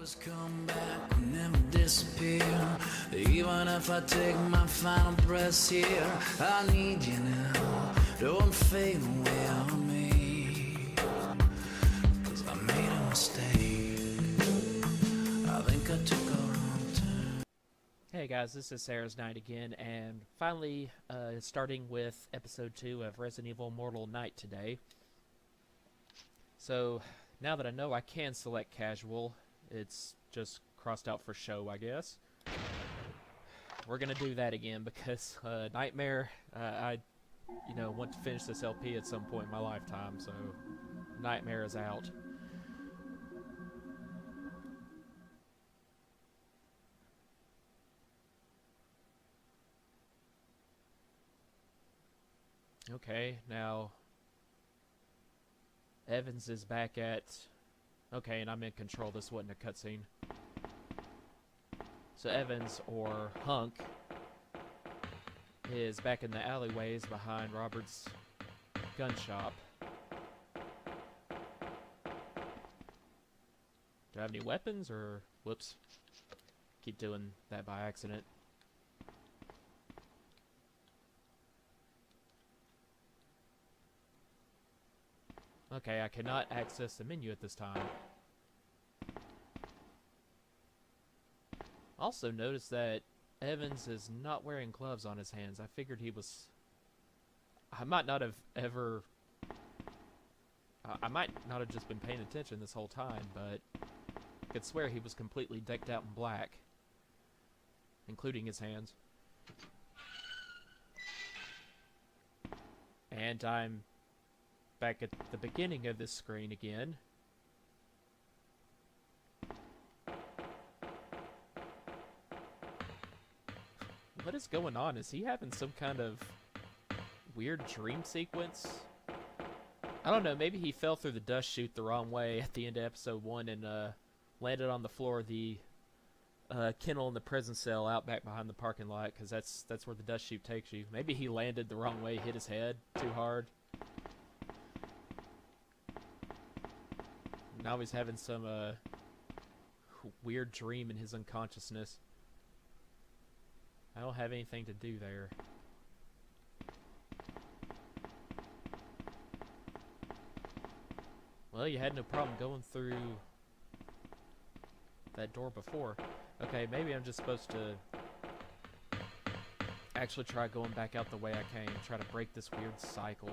Always come back, never disappear. Even if I take my final breaths here, I need you now. Don't fade away on me, 'cause I made a mistake. I think I took a wrong turn. Hey guys, this is Sarah's Night again, and finally starting with episode 2 of Resident Evil Mortal Night today. So, now that I know I can select casual, it's just crossed out for show, I guess. We're gonna do that again because Nightmare, I want to finish this LP at some point in my lifetime, so Nightmare is out. Okay, now Evans is back at... Okay, and I'm in control. This wasn't a cutscene. So Evans, or Hunk, is back in the alleyways behind Robert's gun shop. Do I have any weapons, or... Whoops. Keep doing that by accident. Okay, I cannot access the menu at this time. Also notice that Evans is not wearing gloves on his hands. I figured he was... I might not have ever... I might not have just been paying attention this whole time, but I could swear he was completely decked out in black, including his hands. And I'm back at the beginning of this screen again. What is going on? Is he having some kind of weird dream sequence? I don't know, maybe he fell through the dust chute the wrong way at the end of episode 1 and landed on the floor of the kennel in the prison cell out back behind the parking lot, because that's where the dust chute takes you. Maybe he landed the wrong way, hit his head too hard. Now he's having some weird dream in his unconsciousness. I don't have anything to do there. Well, you had no problem going through that door before. Okay, maybe I'm just supposed to actually try going back out the way I came, try to break this weird cycle.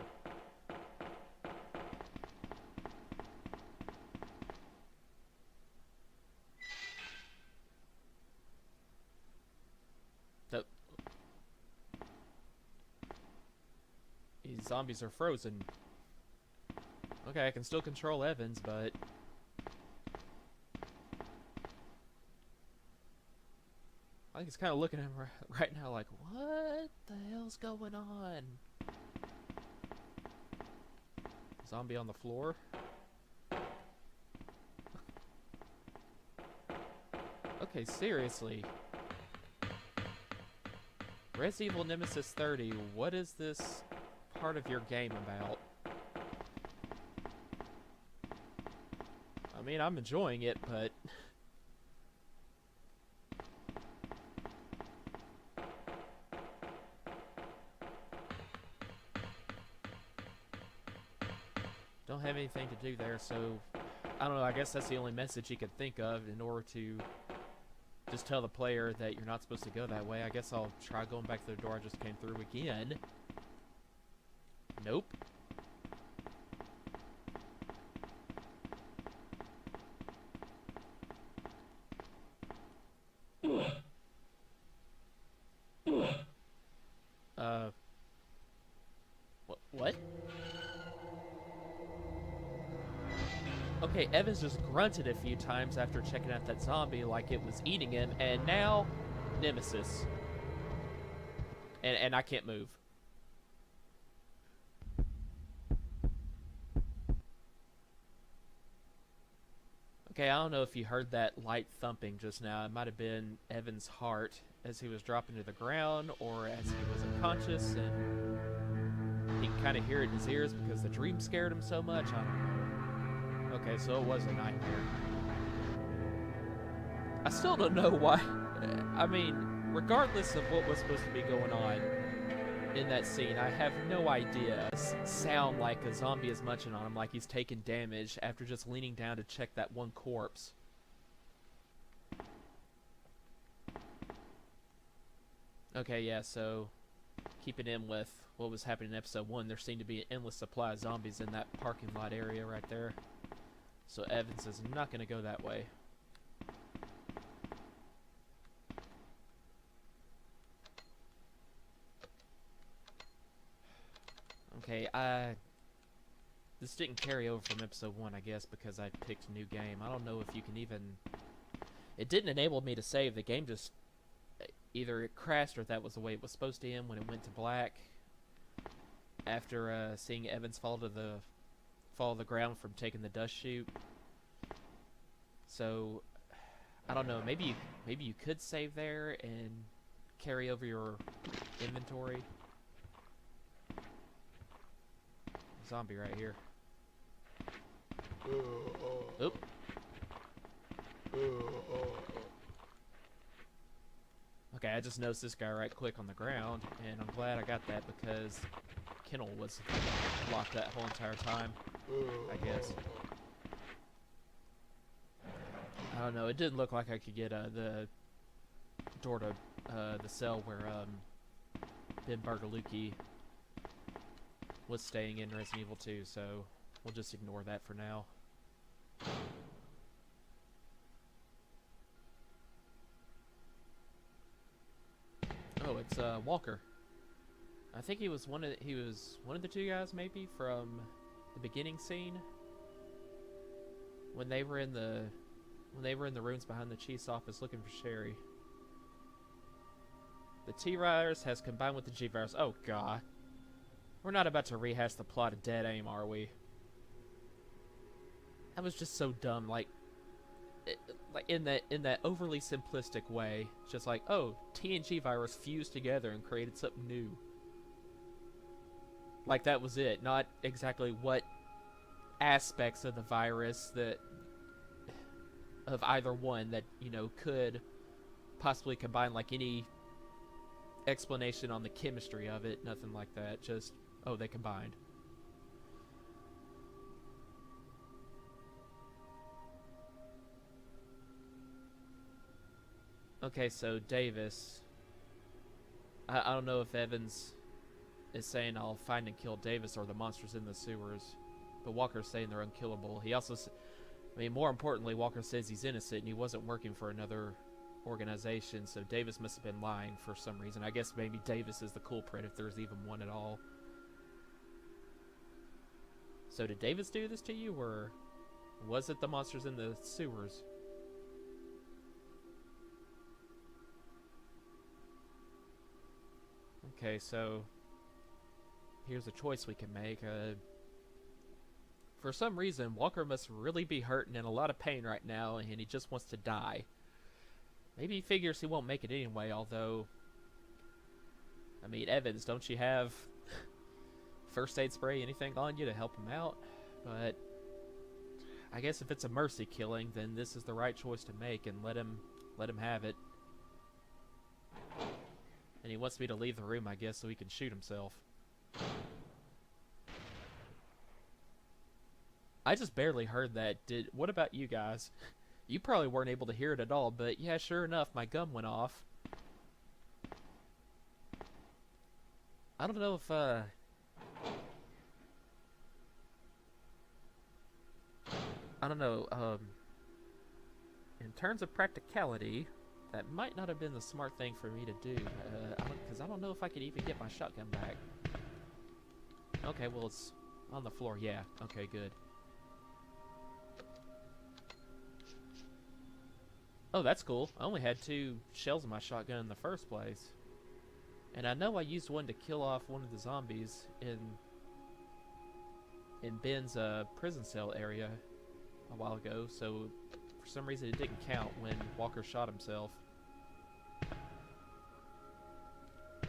These zombies are frozen. Okay, I can still control Evans, but... I think he's kind of looking at him right now like, what the hell's going on? Zombie on the floor? Okay, seriously. Resident Evil Nemesis 30, what is this part of your game about? I mean, I'm enjoying it, but... don't have anything to do there, so... I don't know, I guess that's the only message you could think of in order to just tell the player that you're not supposed to go that way. I guess I'll try going back to the door I just came through again. Nope. What? Okay, Evans just grunted a few times after checking out that zombie like it was eating him, and now Nemesis. And I can't move. Okay, I don't know if you heard that light thumping just now. It might have been Evan's heart as he was dropping to the ground, or as he was unconscious, and he can kind of hear it in his ears because the dream scared him so much. I don't know. Okay, so it was a nightmare. still don't know why. I mean, regardless of what was supposed to be going on in that scene, I have no idea. Sound like a zombie is munching on him, like he's taking damage after just leaning down to check that one corpse. Okay, yeah, so keeping in with what was happening in episode 1, there seemed to be an endless supply of zombies in that parking lot area right there. So Evans is not going to go that way. Okay, this didn't carry over from episode 1, I guess, because I picked a new game. I don't know if you can even... It didn't enable me to save. The game just... Either it crashed or that was the way it was supposed to end when it went to black. After seeing Evans fall to the ground from taking the dust chute. So, I don't know. Maybe you could save there and carry over your inventory. Zombie right here. Oop. Okay, I just noticed this guy right quick on the ground, and I'm glad I got that because Kennel was locked that whole entire time, I guess. I don't know, it didn't look like I could get the door to the cell where Ben Bargaluki was staying in Resident Evil 2, so we'll just ignore that for now. Oh, it's Walker. I think he was one of the two guys maybe from the beginning scene when they were in the rooms behind the chief's office looking for Sherry. The T virus has combined with the G virus. Oh god. We're not about to rehash the plot of Dead Aim, are we? That was just so dumb, like in that overly simplistic way. Just like, oh, T and G virus fused together and created something new. Like that was it, not exactly what aspects of the virus of either one that, you know, could possibly combine, like any explanation on the chemistry of it, nothing like that. Just, oh, they combined. Okay, so Davis. I don't know if Evans is saying I'll find and kill Davis or the monsters in the sewers, but Walker's saying they're unkillable. He also, I mean, more importantly, Walker says he's innocent and he wasn't working for another organization, so Davis must have been lying for some reason. I guess maybe Davis is the culprit if there's even one at all. So did Davis do this to you, or was it the monsters in the sewers? Okay, so here's a choice we can make. For some reason, Walker must really be hurt and in a lot of pain right now, and he just wants to die. Maybe he figures he won't make it anyway, although... I mean, Evans, don't you have first aid spray, anything on you to help him out? But I guess if it's a mercy killing, then this is the right choice to make, and let him have it. And he wants me to leave the room, I guess, so he can shoot himself. I just barely heard that. What about you guys? You probably weren't able to hear it at all, but yeah, sure enough, my gun went off. I don't know if, I don't know, in terms of practicality, that might not have been the smart thing for me to do, because I don't know if I could even get my shotgun back. Okay, well, it's on the floor. Yeah, okay, good. Oh, that's cool. I only had 2 shells in my shotgun in the first place. And I know I used one to kill off one of the zombies in Ben's prison cell area a while ago, so for some reason it didn't count when Walker shot himself.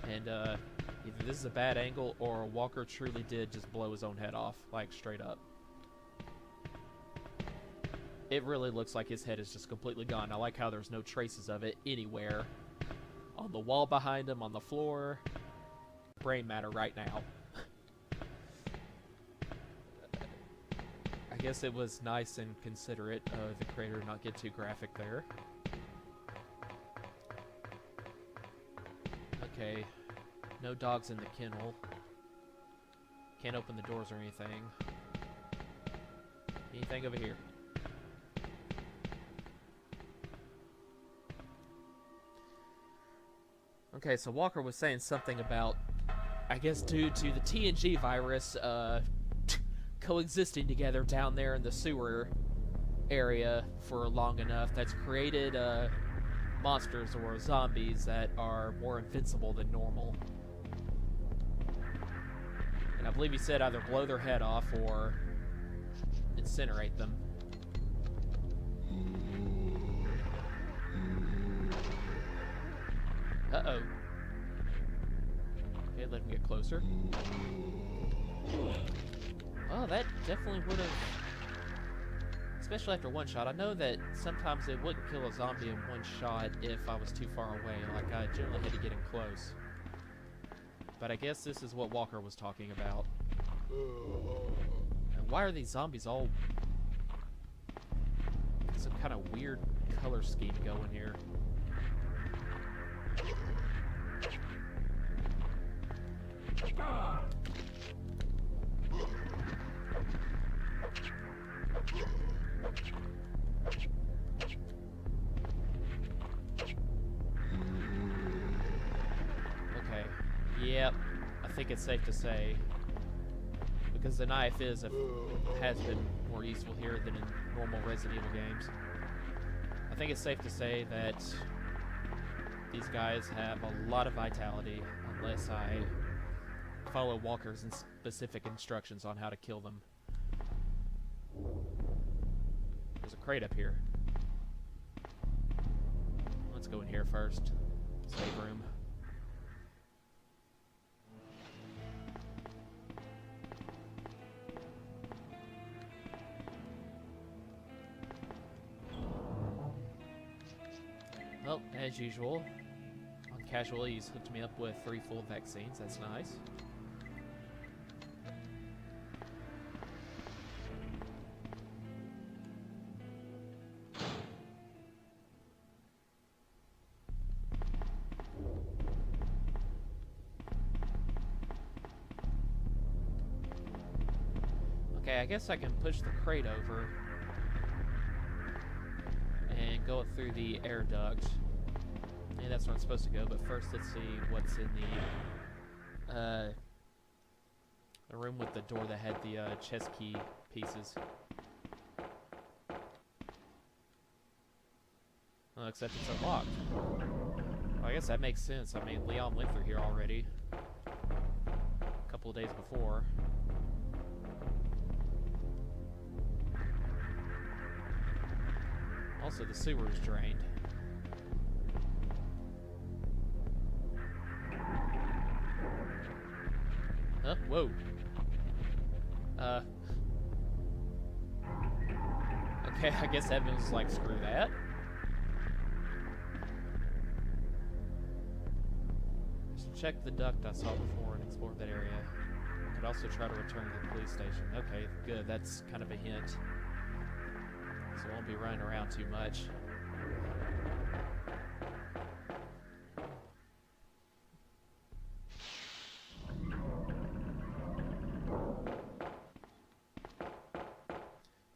And either this is a bad angle or Walker truly did just blow his own head off, like straight up. It really looks like his head is just completely gone. I like how there's no traces of it anywhere. On the wall behind him, on the floor. Brain matter right now. I guess it was nice and considerate of the creator to not get too graphic there. Okay. No dogs in the kennel. Can't open the doors or anything. Anything over here? Okay, so Walker was saying something about, I guess due to the TNG virus coexisting together down there in the sewer area for long enough, that's created monsters or zombies that are more invincible than normal. And I believe he said either blow their head off or incinerate them. Uh-oh. Okay, let him get closer. Oh, that definitely would have... Especially after one shot. I know that sometimes it wouldn't kill a zombie in one shot if I was too far away. Like, I generally had to get in close. But I guess this is what Walker was talking about. And why are these zombies all... some kind of weird color scheme going here? Okay. Yep. I think it's safe to say, because the knife has been more useful here than in normal Resident Evil games. I think it's safe to say that these guys have a lot of vitality unless I follow Walker's specific instructions on how to kill them. There's a crate up here. Let's go in here first. Save room. Well, as usual, on casual, he's hooked me up with 3 full vaccines. That's nice. Okay, I guess I can push the crate over and go up through the air duct. Yeah, that's where I'm supposed to go, but first let's see what's in the room with the door that had the chess key pieces. Oh, except it's unlocked. Well, I guess that makes sense. I mean, Leon went through here already a couple of days before. Also, the sewer is drained. Huh? Whoa. Okay, I guess Evan was like, screw that. Just check the duct I saw before and explore that area. I could also try to return to the police station. Okay, good. That's kind of a hint. So I won't be running around too much.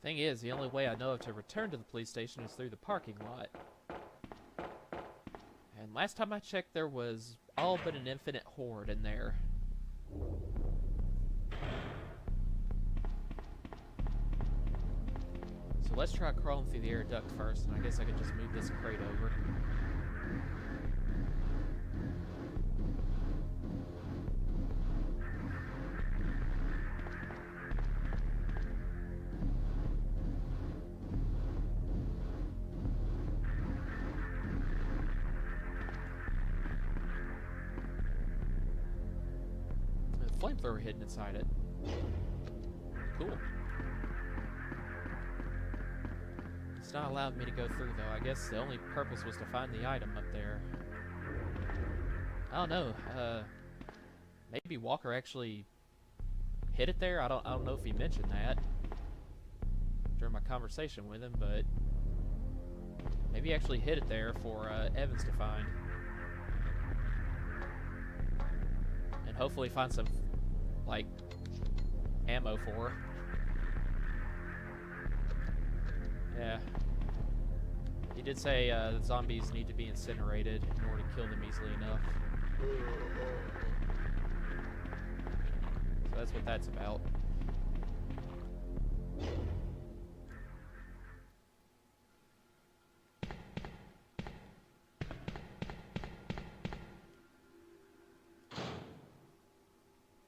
Thing is, the only way I know of to return to the police station is through the parking lot. And last time I checked, there was all but an infinite horde in there. So let's try crawling through the air duct first, and I guess I could just move this crate over. Flamethrower hidden inside it. Cool. not allowing me to go through, though. I guess the only purpose was to find the item up there. I don't know. Maybe Walker actually hit it there. I don't know if he mentioned that during my conversation with him, but maybe he actually hit it there for Evans to find, and hopefully find some like ammo for. Yeah. He did say the zombies need to be incinerated in order to kill them easily enough. So that's what that's about.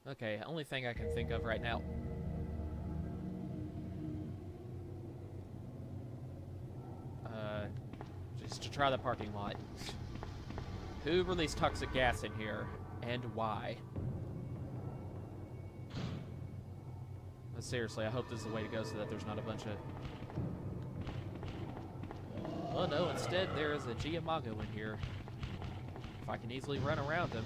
Okay, only thing I can think of right now. Just to try the parking lot. Who released toxic gas in here, and why? Seriously, I hope this is the way to go so that there's not a bunch of... Oh no, instead there is a Giamago in here. If I can easily run around him,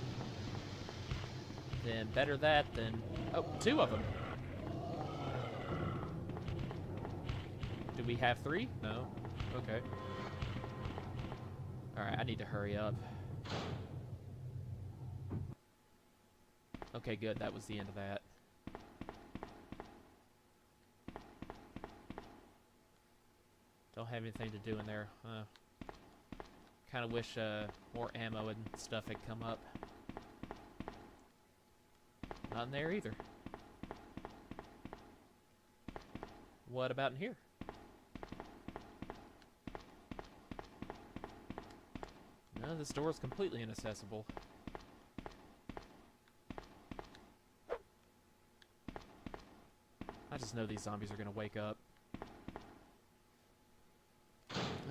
then better that than... Oh, 2 of them! Do we have 3? No. Okay. Alright, I need to hurry up. Okay, good. That was the end of that. Don't have anything to do in there. Kind of wish more ammo and stuff had come up. Not in there either. What about in here? No, this door is completely inaccessible. I just know these zombies are gonna wake up.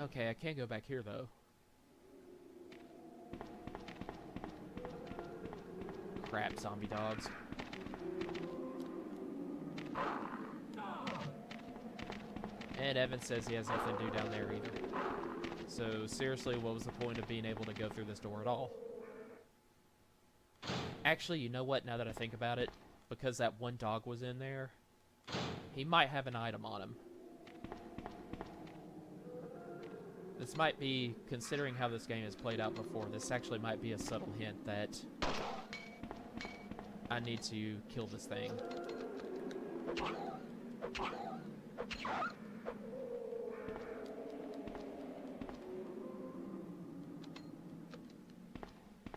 Okay, I can't go back here though. Crap, zombie dogs. And Evan says he has nothing to do down there either. So seriously, what was the point of being able to go through this door at all? Actually, you know what, now that I think about it, because that one dog was in there, he might have an item on him. This might be, considering how this game has played out before, this actually might be a subtle hint that I need to kill this thing.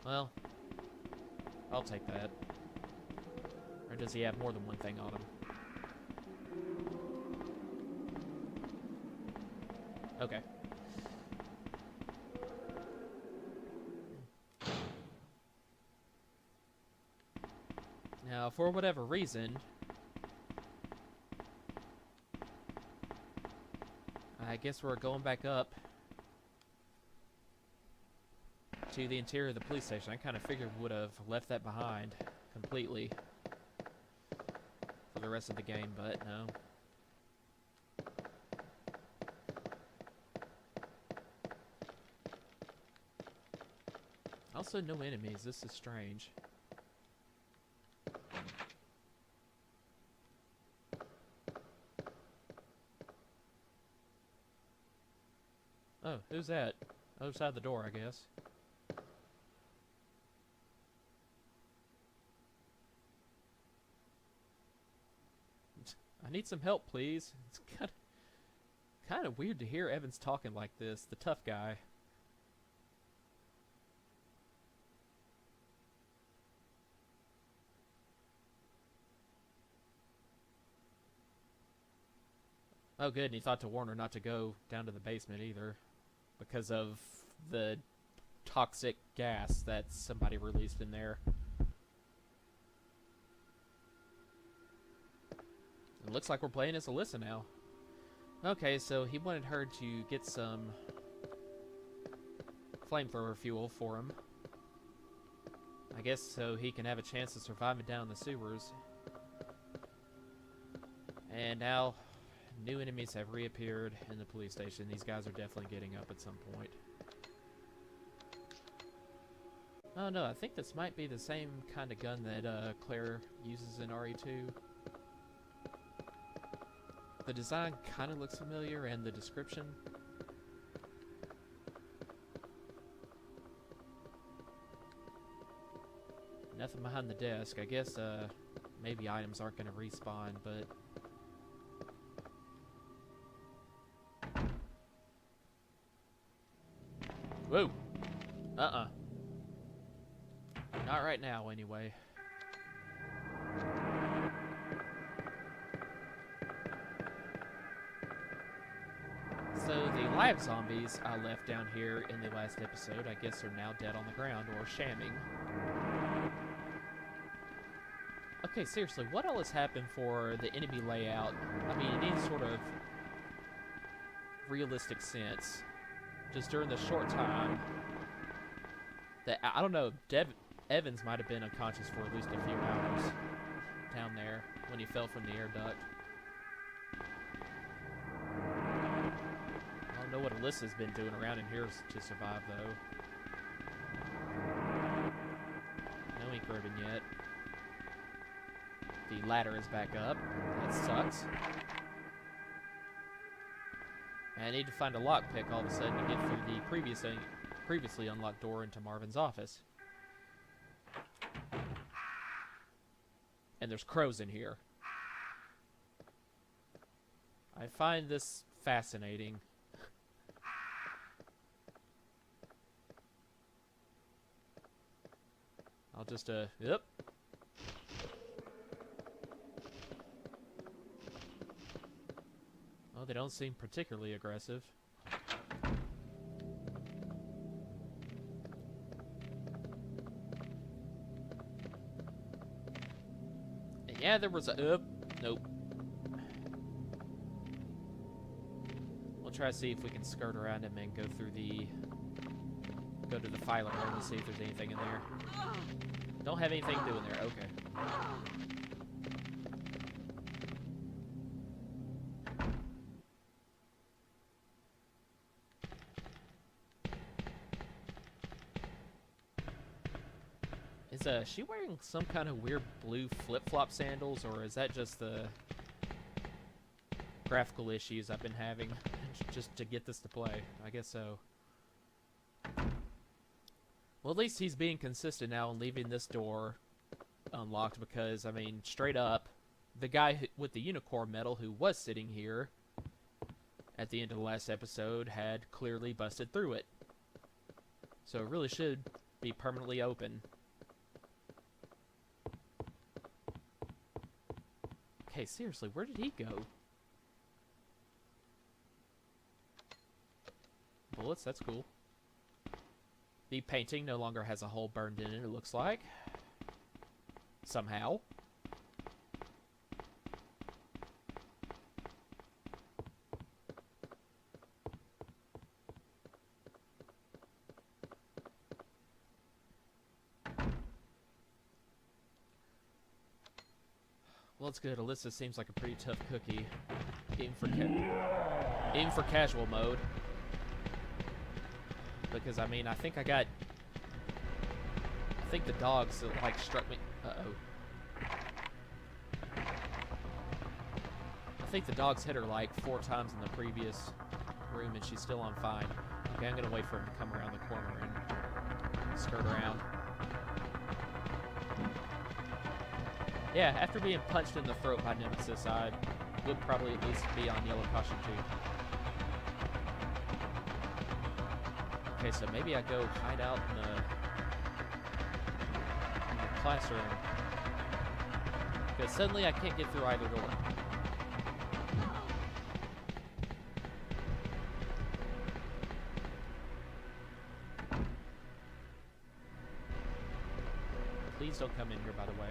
Well, I'll take that. Or does he have more than one thing on him? Okay. Now, for whatever reason, I guess we're going back up to the interior of the police station. I kind of figured we would have left that behind completely for the rest of the game, but no. Also, no enemies. This is strange. Oh, who's that? Other side of the door, I guess. I need some help, please. It's kind of weird to hear Evans talking like this, the tough guy. Oh, good, and he thought to warn her not to go down to the basement either, because of the toxic gas that somebody released in there. It looks like we're playing as Alyssa now. Okay, so he wanted her to get some flamethrower fuel for him. I guess so he can have a chance of surviving down the sewers. And now, New enemies have reappeared in the police station. These guys are definitely getting up at some point. Oh no, I think this might be the same kind of gun that Claire uses in RE2. The design kind of looks familiar, and the description. Nothing behind the desk. I guess maybe items aren't going to respawn, but... Whoa! Uh-uh. Not right now, anyway. So, the live zombies I left down here in the last episode, I guess are now dead on the ground, or shamming. Okay, seriously, what all has happened for the enemy layout? I mean, in any sort of realistic sense, just during the short time that, I don't know, Evans might have been unconscious for at least a few hours down there when he fell from the air duct. I don't know what Alyssa's been doing around in here to survive, though. No ink ribbon yet. The ladder is back up. That sucks. And I need to find a lockpick all of a sudden to get through the previously unlocked door into Marvin's office. And there's crows in here. I find this fascinating. I'll just, yep. Well, they don't seem particularly aggressive. And yeah, there was a... nope. We'll try to see if we can skirt around him and go through the... go to the filer room and see if there's anything in there. Don't have anything to do in there, okay. Is she wearing some kind of weird blue flip-flop sandals, or is that just the graphical issues I've been having just to get this to play? I guess so. Well, at least he's being consistent now and leaving this door unlocked because, I mean, straight up, the guy with the unicorn medal who was sitting here at the end of the last episode had clearly busted through it. So it really should be permanently open. Okay, seriously, where did he go? Bullets, that's cool. The painting no longer has a hole burned in it, it looks like. Somehow. Well, it's good. Alyssa seems like a pretty tough cookie. Aim for casual mode. Because, I mean, I think the dogs, like, struck me... Uh-oh. I think the dogs hit her, like, 4 times in the previous room, and she's still on fine. Okay, I'm gonna wait for him to come around the corner and skirt around. Yeah, after being punched in the throat by Nemesis, I would probably at least be on yellow caution too. Okay, so maybe I go hide out in the classroom. Because suddenly I can't get through either door. Please don't come in here, by the way.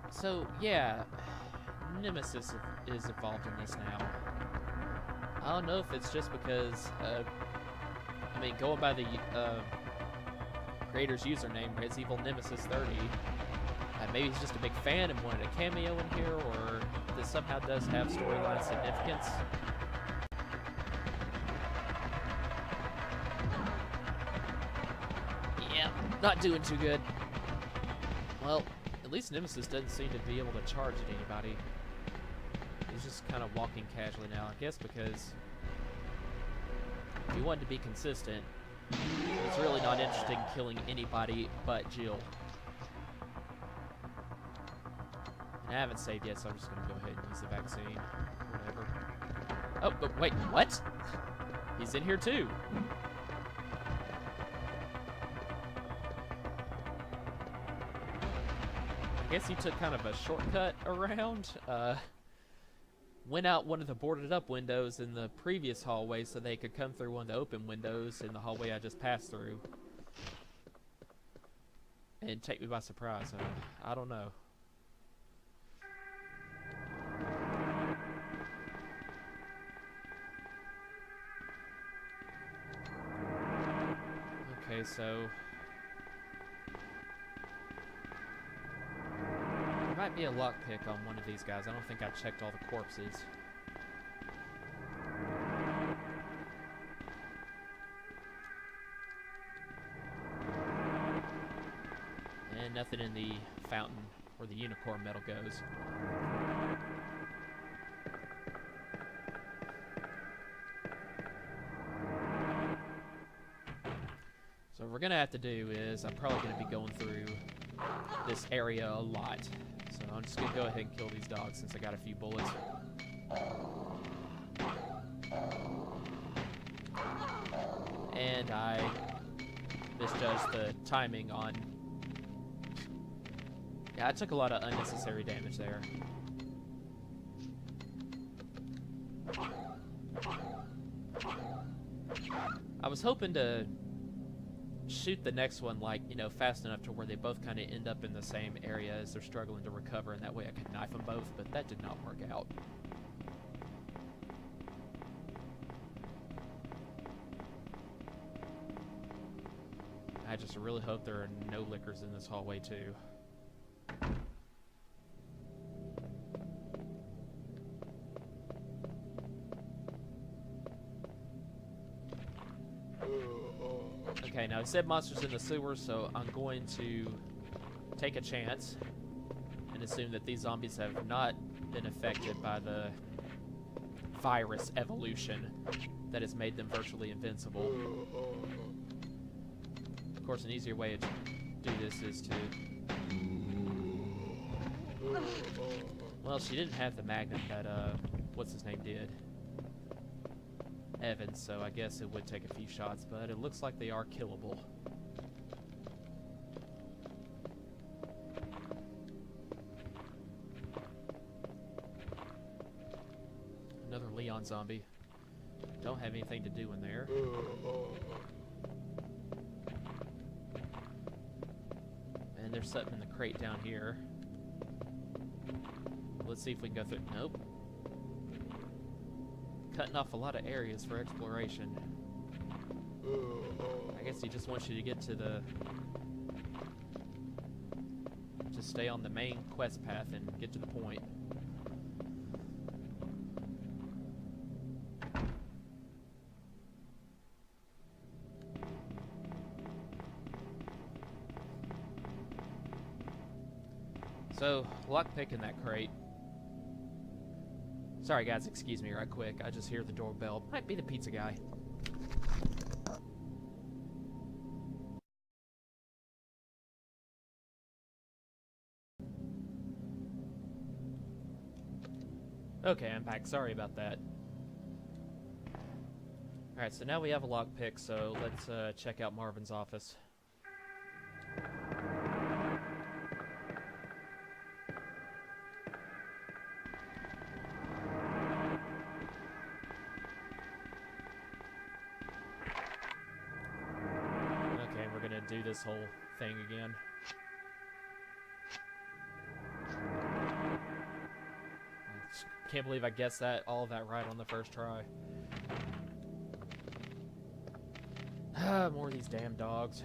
So, yeah, Nemesis is involved in this now. I don't know if it's just because, I mean, going by the Creator's username, ResEvilNemesis30. Maybe he's just a big fan and wanted a cameo in here, or this somehow does have storyline significance. Yeah, not doing too good. Well, at least Nemesis doesn't seem to be able to charge at anybody. He's just kind of walking casually now, I guess, because if he wanted to be consistent, he's really not interested in killing anybody but Jill. And I haven't saved yet, so I'm just going to go ahead and use the vaccine. Whatever. Oh, but wait, what? He's in here too. I guess he took kind of a shortcut around. Went out one of the boarded up windows in the previous hallway so they could come through one of the open windows in the hallway I just passed through. And take me by surprise. I don't know. Okay, so there might be a lockpick on one of these guys. I don't think I checked all the corpses. And nothing in the fountain where the unicorn medal goes. So what we're gonna have to do is, I'm probably gonna be going through this area a lot. So I'm just gonna go ahead and kill these dogs since I got a few bullets. And I misjudged the timing on... Yeah, I took a lot of unnecessary damage there. I was hoping to shoot the next one, like, you know, fast enough to where they both kind of end up in the same area as they're struggling to recover, and that way I could knife them both, but that did not work out. I just really hope there are no lickers in this hallway, too. Okay, now it said monsters in the sewers, so I'm going to take a chance and assume that these zombies have not been affected by the virus evolution that has made them virtually invincible. Of course, an easier way to do this is to... Well, she didn't have the magnet that, what's-his-name did. Evans, so I guess it would take a few shots, but it looks like they are killable. Another Leon zombie. Don't have anything to do in there. And there's something in the crate down here. Let's see if we can go through. Nope. Cutting off a lot of areas for exploration. I guess he just wants you to get to the... Just stay on the main quest path and get to the point. So, lockpick in that crate. Sorry guys, excuse me right quick. I just hear the doorbell. Might be the pizza guy. Okay, I'm back. Sorry about that. Alright, so now we have a lockpick, so let's check out Marvin's office. Do this whole thing again. Can't believe I guessed all of that right on the first try. More of these damn dogs.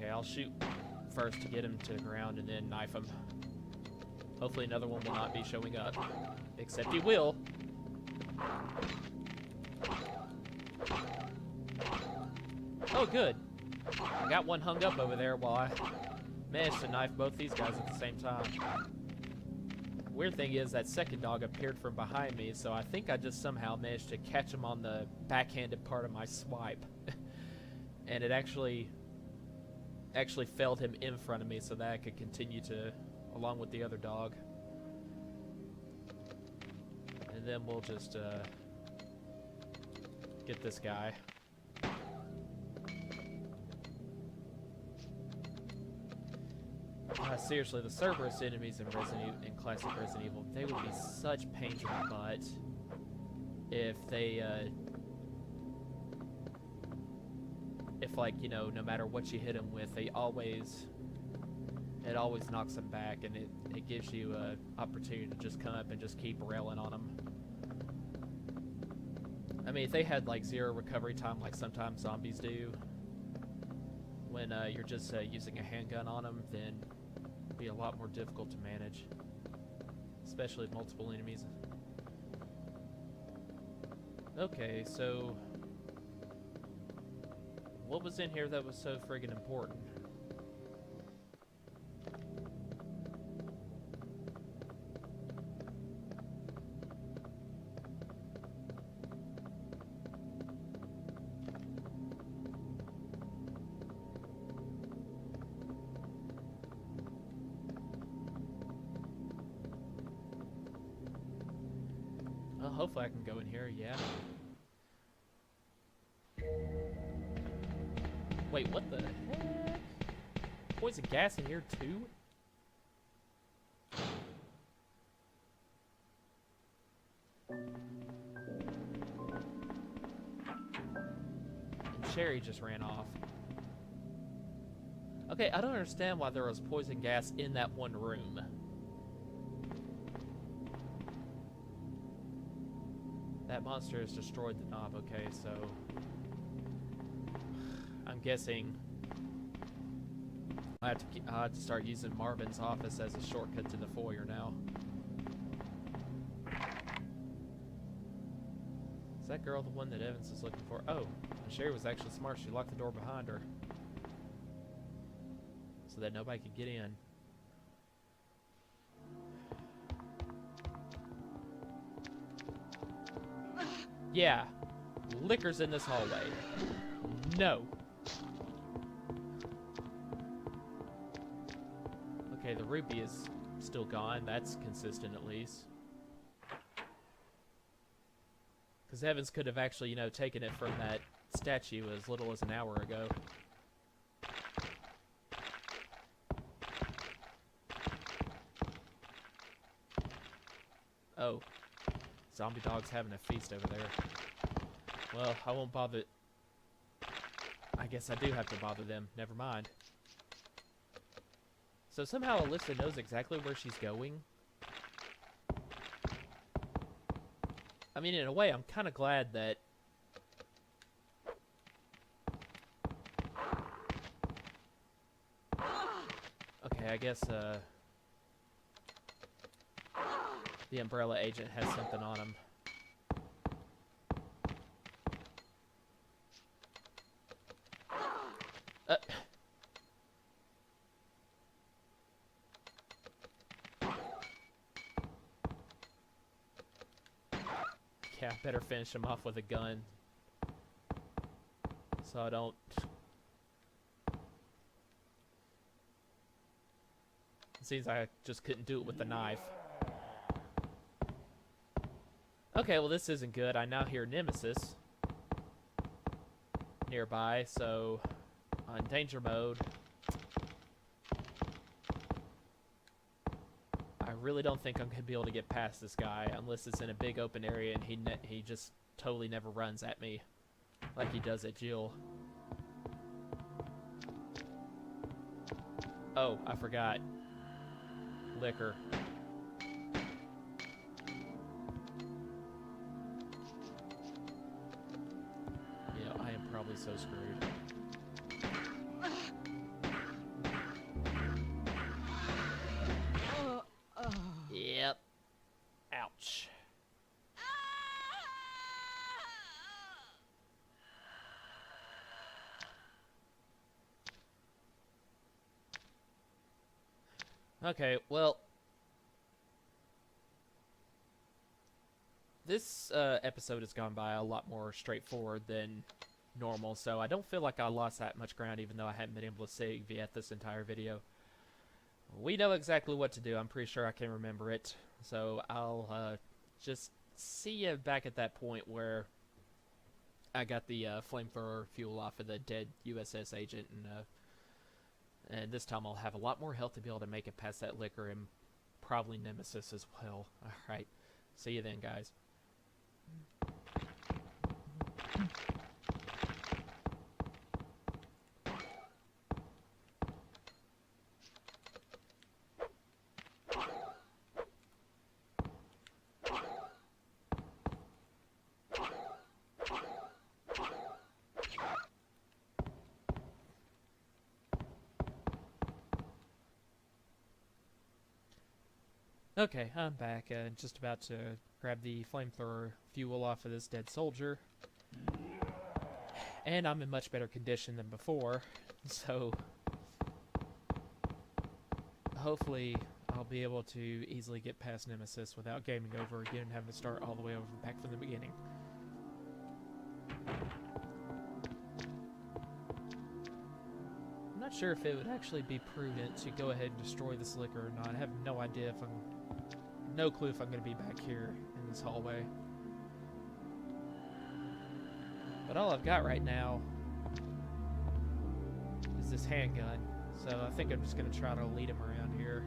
Okay, I'll shoot first to get him to the ground and then knife him. Hopefully another one will not be showing up. Except he will. Oh, good. I got one hung up over there while I managed to knife both these guys at the same time. Weird thing is that second dog appeared from behind me, so I think I just somehow managed to catch him on the backhanded part of my swipe. And it actually felled him in front of me so that I could continue to, along with the other dog. And then we'll just get this guy. Seriously, the Cerberus enemies in classic Resident Evil, they would be such pains in the butt if they, like, you know, no matter what you hit them with, it always knocks them back, and it gives you an opportunity to just come up and just keep railing on them. I mean, if they had, like, 0 recovery time like sometimes zombies do, when you're just using a handgun on them, then it'd be a lot more difficult to manage, especially with multiple enemies. Okay, so what was in here that was so friggin' important? Well, hopefully I can go in here, yeah. Wait, what the heck? Poison gas in here too? And Sherry just ran off. Okay, I don't understand why there was poison gas in that one room. That monster has destroyed the knob, okay, so I'm guessing I have to start using Marvin's office as a shortcut to the foyer now. Is that girl the one that Evans is looking for? Oh, and Sherry was actually smart. She locked the door behind her so that nobody could get in. Yeah, liquor's in this hallway. No. Okay, the ruby is still gone. That's consistent at least. Because Evans could have actually, you know, taken it from that statue as little as an hour ago. Oh. Zombie dog's having a feast over there. Well, I won't bother. I guess I do have to bother them. Never mind. So somehow Alyssa knows exactly where she's going. I mean, in a way, I'm kind of glad that... Okay, I guess, the Umbrella agent has something on him. Yeah, I better finish him off with a gun. So I don't... It seems I just couldn't do it with the knife. Okay, well this isn't good. I now hear Nemesis nearby, so on danger mode. I really don't think I'm going to be able to get past this guy unless it's in a big open area and he just totally never runs at me like he does at Jill. Oh, I forgot. Liquor. Yeah, I am probably so screwed. Ouch. Okay, well, this episode has gone by a lot more straightforward than normal, so I don't feel like I lost that much ground, even though I haven't been able to save yet this entire video. We know exactly what to do. I'm pretty sure I can remember it, so I'll just see you back at that point where I got the flamethrower fuel off of the dead USS agent, and this time I'll have a lot more health to be able to make it past that liquor and probably Nemesis as well. Alright, see you then, guys. Okay, I'm back, just about to grab the flamethrower fuel off of this dead soldier. And I'm in much better condition than before, so hopefully I'll be able to easily get past Nemesis without gaming over again and having to start all the way over back from the beginning. I'm not sure if it would actually be prudent to go ahead and destroy this liquor or not. I have no idea if no clue if I'm going to be back here in this hallway. But all I've got right now is this handgun, so I think I'm just going to try to lead him around here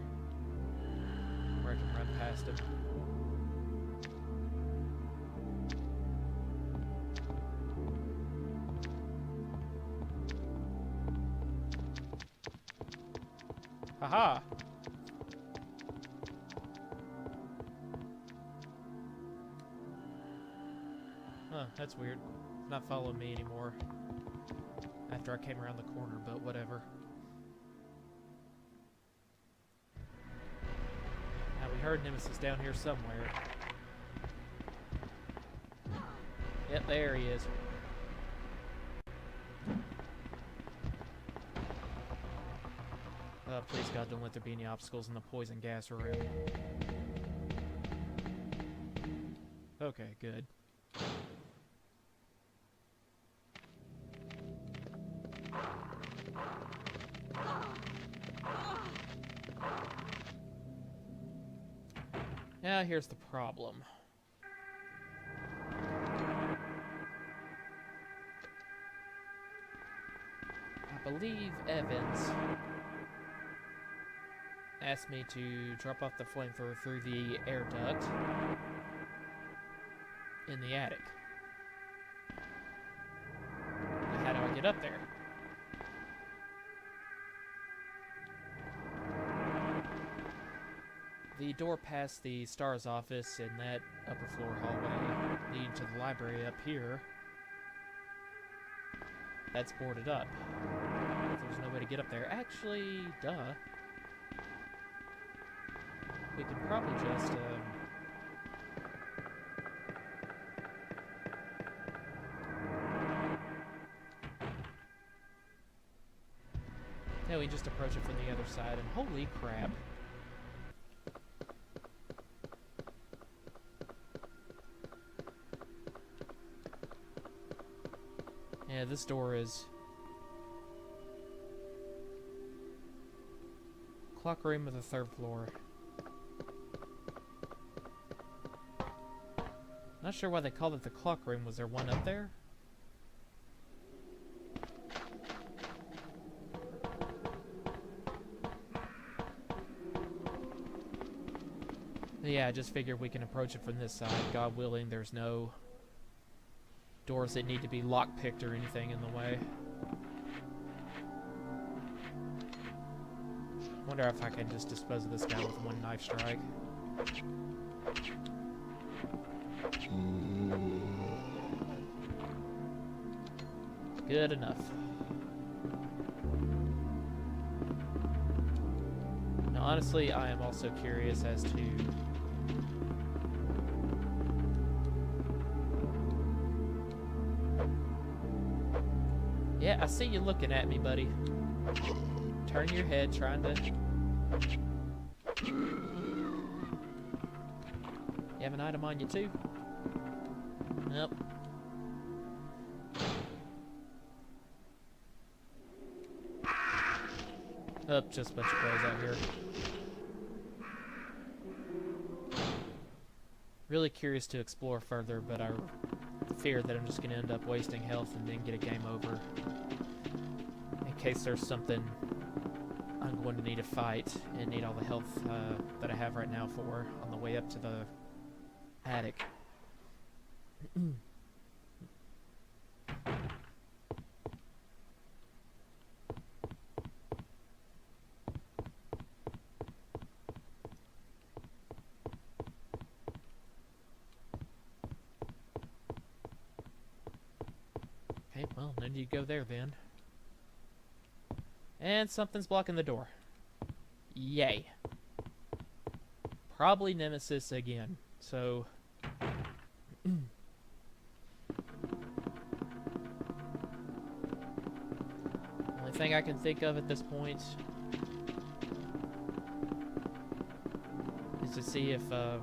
where I can run past him. Haha! Huh, that's weird. It's not following me anymore after I came around the corner, but whatever. Now, we heard Nemesis down here somewhere. Yep, there he is. Please God, don't let there be any obstacles in the poison gas room. Okay, good. Now here's the problem. I believe Evans asked me to drop off the flamethrower through the air duct in the attic. Now, how do I get up there? The door past the STARS office in that upper floor hallway leading to the library up here, that's boarded up. There's no way to get up there. Actually, duh. We can probably just, yeah, we just approach it from the other side, and holy crap. Yeah, this door is... Clock room of the 3rd floor. Not sure why they called it the clock room. Was there one up there? Yeah, I just figured we can approach it from this side. God willing, there's no doors that need to be lockpicked or anything in the way. Wonder if I can just dispose of this guy with one knife strike. Good enough. Now, honestly, I am also curious as to Yeah, I see you looking at me, buddy. Turn your head, trying to... You have an item on you, too? Nope. Oh, just a bunch of crows out here. Really curious to explore further, but I fear that I'm just going to end up wasting health and then get a game over. In case there's something I'm going to need to fight and need all the health that I have right now for on the way up to the attic. Okay, well, no need to go there then. And something's blocking the door. Yay. Probably Nemesis again. So... Only thing I can think of at this point is to see if I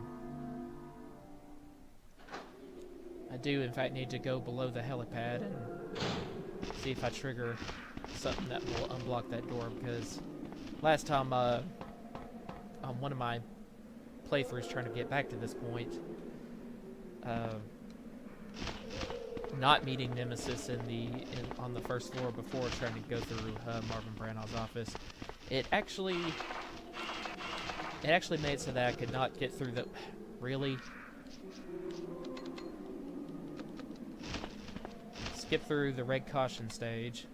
do in fact need to go below the helipad and see if I trigger something that will unblock that door, because last time on one of my playthroughs trying to get back to this point, not meeting Nemesis on the first floor before trying to go through Marvin Brandau's office, it actually made it so that I could not get through the... Really? Skip through the red caution stage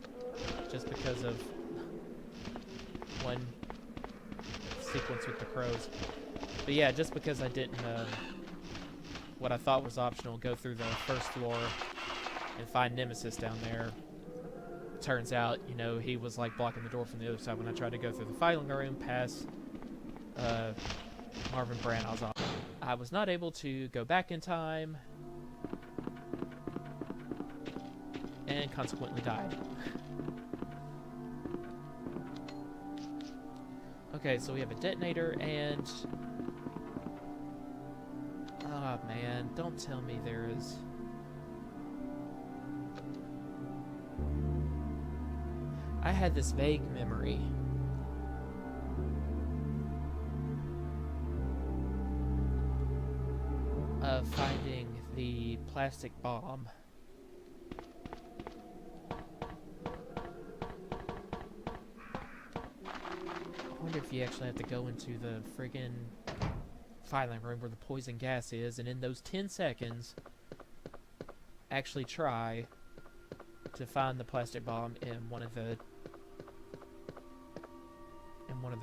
just because of one sequence with the crows. But yeah, just because I didn't, what I thought was optional, go through the first floor and find Nemesis down there. Turns out, you know, he was like blocking the door from the other side when I tried to go through the filing room past Marvin Brandau's office. I was not able to go back in time and consequently died. Okay, so we have a detonator and... Oh man, don't tell me there is... I had this vague memory of finding the plastic bomb. I wonder if you actually have to go into the friggin' filing room where the poison gas is, and in those 10 seconds, actually try to find the plastic bomb in one of the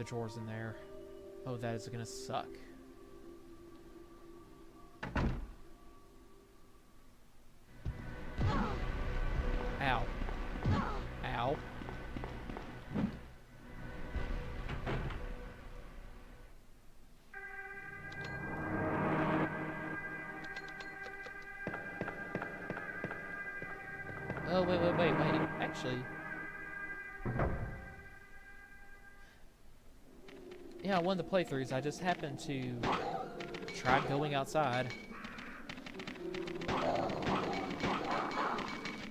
drawers in there. Oh, that is gonna suck. Ow. Ow. Oh, wait. Actually... Yeah, one of the playthroughs, I just happened to try going outside.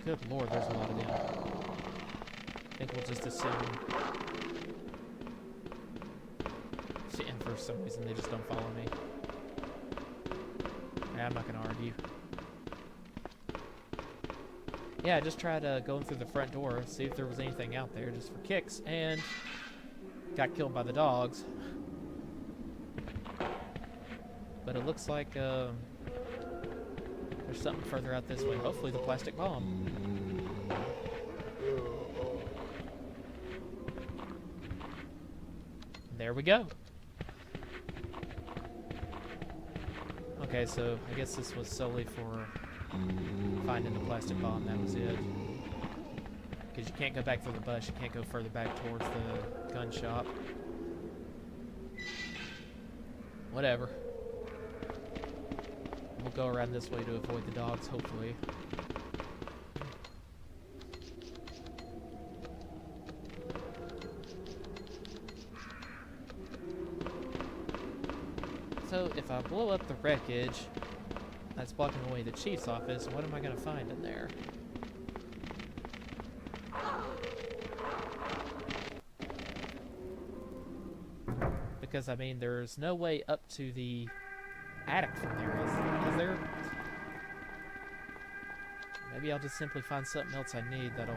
Good lord, there's a lot of them. I think we'll just assume... And for some reason, they just don't follow me. Yeah, I'm not gonna argue. Yeah, I just tried going through the front door, see if there was anything out there, just for kicks, and got killed by the dogs. But it looks like there's something further out this way. Hopefully the plastic bomb. There we go. Okay, so I guess this was solely for finding the plastic bomb. That was it. Because you can't go back through the bus. You can't go further back towards the gun shop. Whatever. We'll go around this way to avoid the dogs, hopefully. So, if I blow up the wreckage that's blocking away the chief's office, what am I going to find in there? Because, I mean, there's no way up to the attic from there, is there? Maybe I'll just simply find something else I need that'll...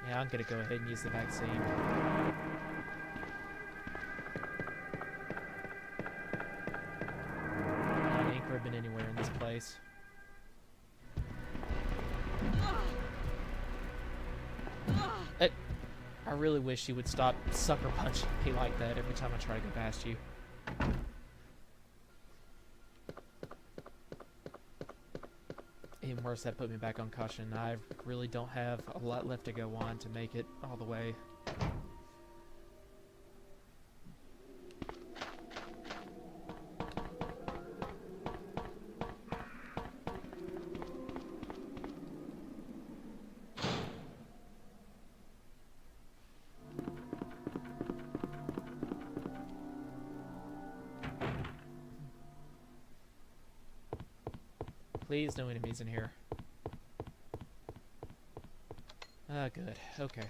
Yeah, I'm gonna go ahead and use the vaccine. Not an ink ribbon anywhere in this place. I really wish you would stop sucker punching me like that every time I try to go past you. Even worse, that put me back on caution. I really don't have a lot left to go on to make it all the way. Please, no enemies in here. Ah, good. Okay.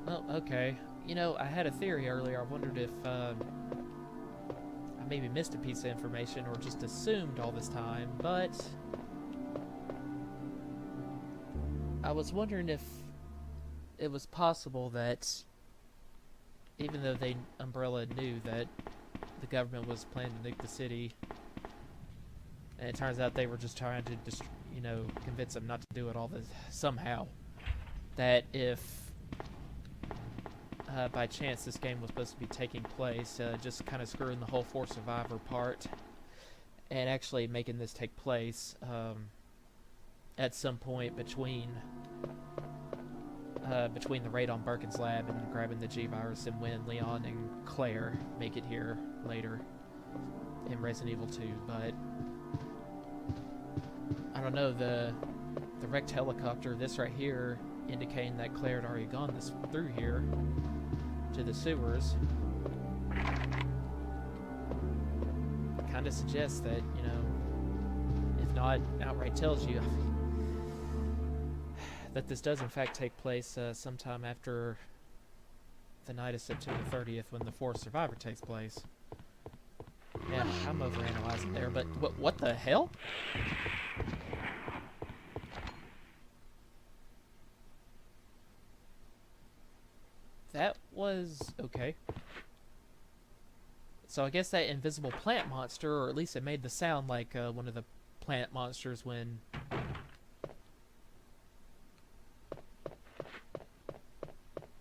Well, okay. You know, I had a theory earlier. I wondered if I maybe missed a piece of information or just assumed all this time, but I was wondering if it was possible that even though Umbrella knew that the government was planning to nuke the city, and it turns out they were just trying to convince them not to do it all this somehow, that if by chance this game was supposed to be taking place, just kind of screwing the whole 4 Survivor part and actually making this take place at some point between the raid on Birkin's lab and grabbing the G-Virus, and when Leon and Claire make it here later in Resident Evil 2. But I don't know, the wrecked helicopter, this right here, indicating that Claire had already gone through here to the sewers, kind of suggests that, if not outright tells you that this does in fact take place sometime after the night of September 30th when the 4th Survivor takes place. Yeah, I'm overanalyzing there, but what the hell? That was okay. So I guess that invisible plant monster, or at least it made the sound like one of the plant monsters when...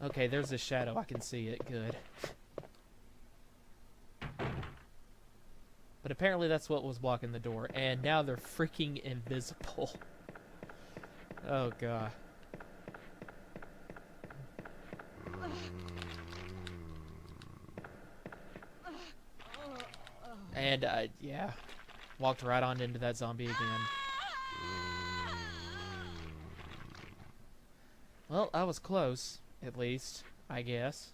Okay, there's a shadow. I can see it. Good. But apparently that's what was blocking the door. And now they're freaking invisible. Oh, God. And, yeah. Walked right on into that zombie again. Well, I was close, at least, I guess.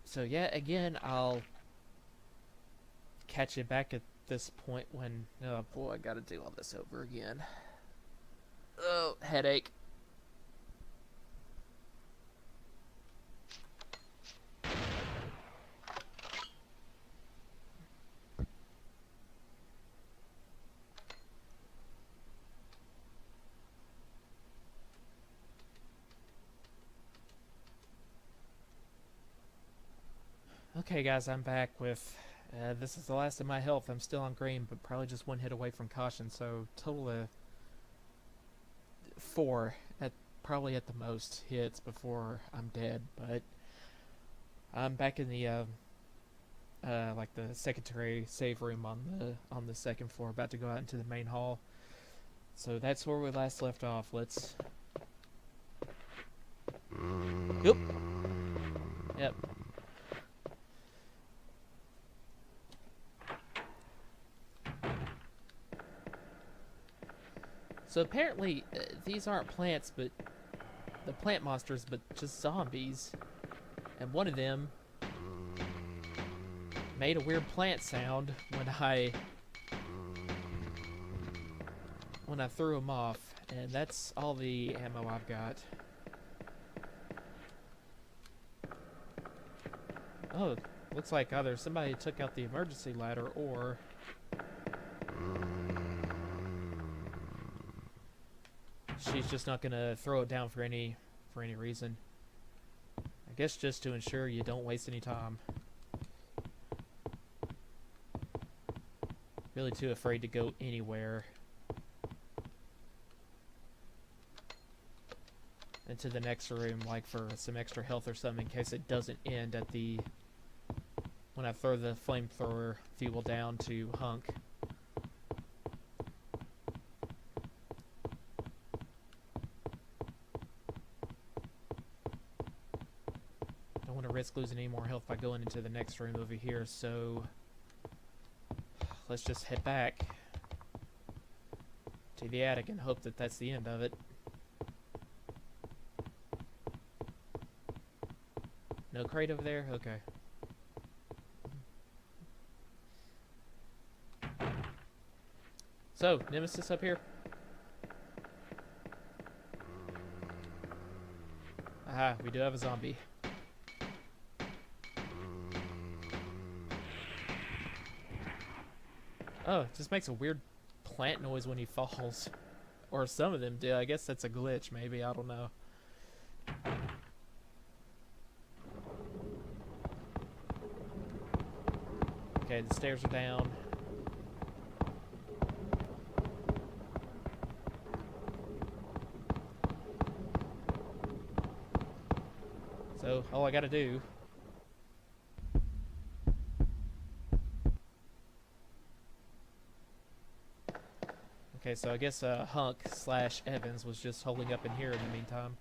So, yeah, again, I'll catch you back at this point when... Oh, boy, I gotta do all this over again. Oh, headache. Okay, guys, I'm back with... this is the last of my health. I'm still on green, but probably just 1 hit away from caution, so total of 4, probably at the most, hits before I'm dead. But I'm back in the like the secondary save room on the 2nd floor, about to go out into the main hall. So that's where we last left off. Let's... Yep. Yep. So apparently, these aren't plants, but... the plant monsters, but just zombies. And one of them made a weird plant sound when I threw him off, and that's all the ammo I've got. Oh, looks like either somebody took out the emergency ladder or she's just not gonna throw it down for any reason. I guess just to ensure you don't waste any time. Really too afraid to go anywhere. Into the next room, like for some extra health or something, in case it doesn't end at the... when I throw the flamethrower fuel down to Hunk. Don't want to risk losing any more health by going into the next room over here, so... let's just head back to the attic and hope that that's the end of it. No crate over there? Okay. So, Nemesis up here? Aha, we do have a zombie. Oh, it just makes a weird plant noise when he falls. Or some of them do. I guess that's a glitch, maybe. I don't know. Okay, the stairs are down. So, all I gotta do... Okay, so I guess Hunk / Evans was just holding up in here in the meantime.